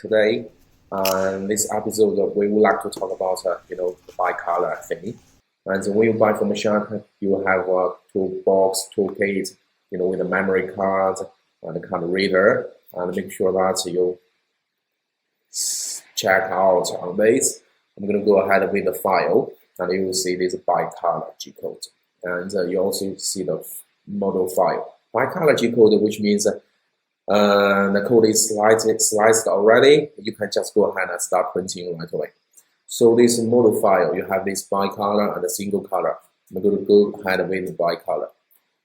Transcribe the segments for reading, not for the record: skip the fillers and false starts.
today. And this episode, we would like to talk about the bicolor thing. And when you buy from a shop, you will have a toolbox, toolkit, with a memory card and a card reader, and make sure that you check out on this. I'm going to go ahead with the file, and you will see this bicolor G code, and you also see the model file. Bicolor G code, which means the code is sliced already. You can just go ahead and start printing right away. So this model file, you have this bicolor and a single color. I'm going to go ahead with the bicolor,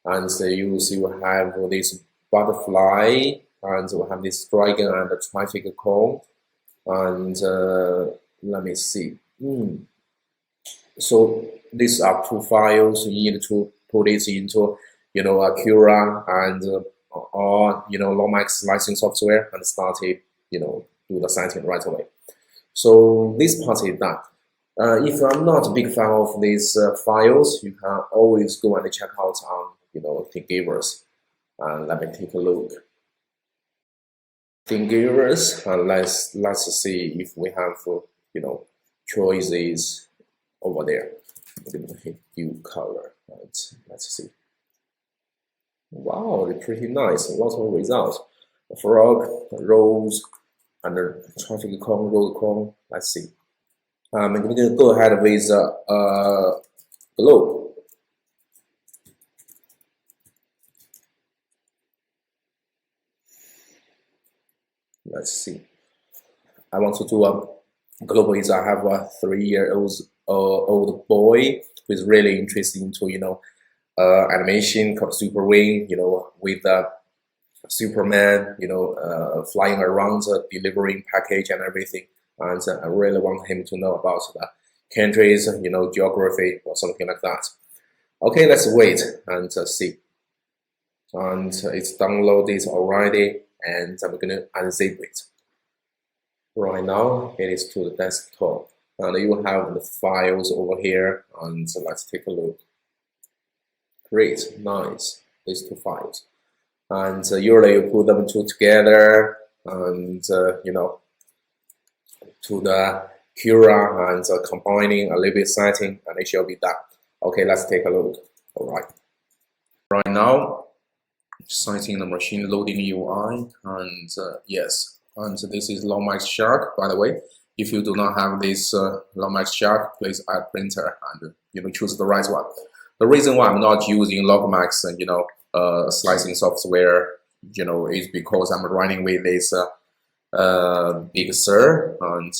and so you will see we have this butterfly, and we have this dragon and the traffic cone, and let me see. So these are two files. You need to put it into a Cura and or LOTMAXX slicing software and start it, do the setting right away. So this part is done. If I'm not a big fan of these files, you can always go and check out on Thingiverse. Let me take a look. Thingiverse, and let's see if we have choices over there. I'm gonna hit view color. Right, let's see. Wow, they're pretty nice. A lot of results. The frog, the rose, and the traffic cone, road cone. Let's see. I'm going to go ahead with globe. Let's see. I want to do a globe. I have a 3-year-old boy who is really interested into animation called Super Wing, with Superman, flying around, delivering package and everything. And I really want him to know about the countries, geography or something like that. Okay, let's wait and see. And it's downloaded already, and I'm going to unzip it. Right now, it is to the desktop, and you have the files over here. And let's take a look. Great, nice, these two files. And usually you put them two together, and to the Cura, and combining a little bit setting, and it shall be done. Okay, let's take a look. All right. Right now, setting the machine loading UI, and yes, and this is LOTMAXX Shark, by the way. If you do not have this LOTMAXX Shark, please add printer and choose the right one. The reason why I'm not using LOTMAXX, slicing software, is because I'm running with this Big Sur, and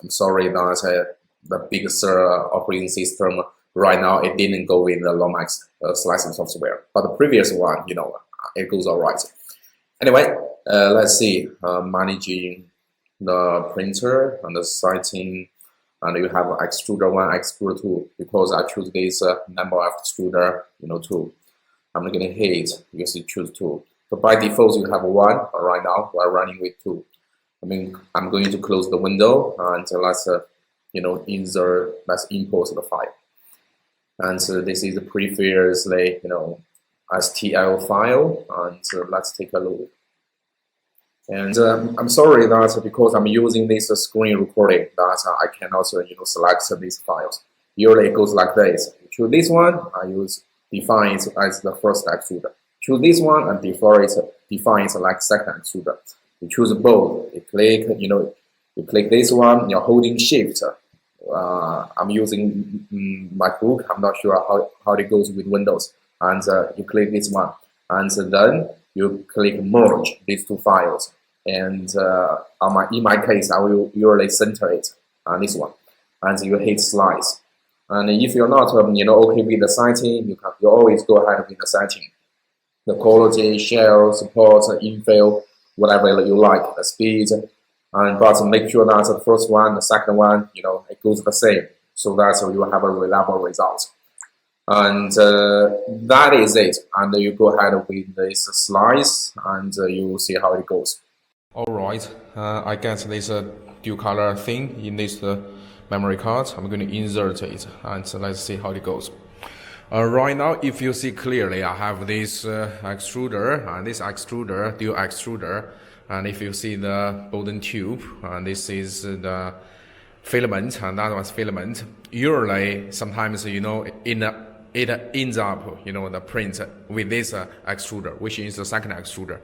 I'm sorry that the Big Sur operating system right now, it didn't go with the LOTMAXX slicing software, but the previous one, it goes all right. Anyway, let's see, managing the printer and the sighting. And you have extruder 1, extruder 2, because I choose this number of extruder, 2. I'm going to hit, you see choose 2. So by default, you have 1, but right now we're running with 2. I'm going to close the window, and let's, insert, let's import the file. And so this is the previously, STL file, and let's take a look. And I'm sorry that because I'm using this screen recording that I cannot select these files. Usually it goes like this. Choose this one, I define it as the first extruder. Choose this one and define it like second extruder. You choose both. You click, you click this one. You're holding Shift. I'm using MacBook. I'm not sure how it goes with Windows. And you click this one, and then you click merge these two files, and in my case, I will usually center it on this one, and you hit slice. And if you're not okay with the setting, you always go ahead with the setting, the quality, shell, support, infill, whatever you like, the speed, but make sure that the first one, the second one, it goes the same, so that you will have a reliable result. And that is it. And you go ahead with this slice, and you will see how it goes. All right, I get this dual color thing in this memory card. I'm going to insert it, and let's see how it goes. Right now, if you see clearly, I have this extruder and this extruder, dual extruder, and if you see the Bowden tube, and this is the filament, and that was filament. Usually, sometimes it ends up the print with this extruder, which is the second extruder,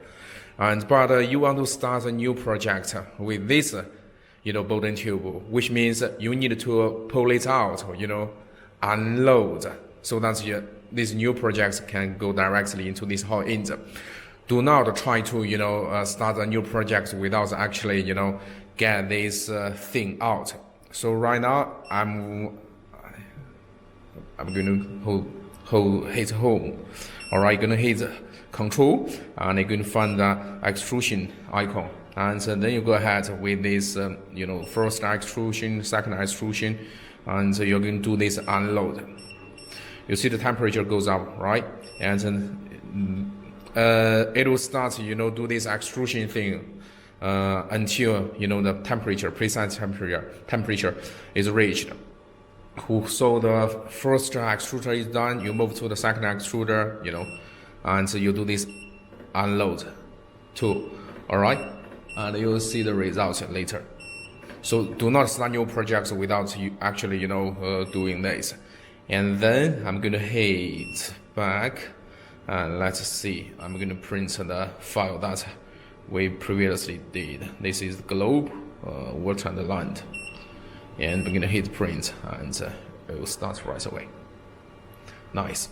but you want to start a new project with this Bowden tube, which means you need to pull it out, unload, so that these new projects can go directly into this hot end. Do not try to start a new project without actually get this thing out. So right now I'm going to hit home. Alright, gonna hit Control, and you're going to find the extrusion icon, and then you go ahead with this first extrusion, second extrusion, and you're going to do this unload. You see the temperature goes up, right? And then it will start do this extrusion thing until the precise temperature is reached. So the first extruder is done, you move to the second extruder, and so you do this unload too. Alright, and you'll see the results later. So do not start new projects without you actually doing this. And then I'm gonna hit back, and let's see, I'm gonna print the file that we previously did. This is the globe, water and land, and we're gonna hit print, and it will start right away. Nice.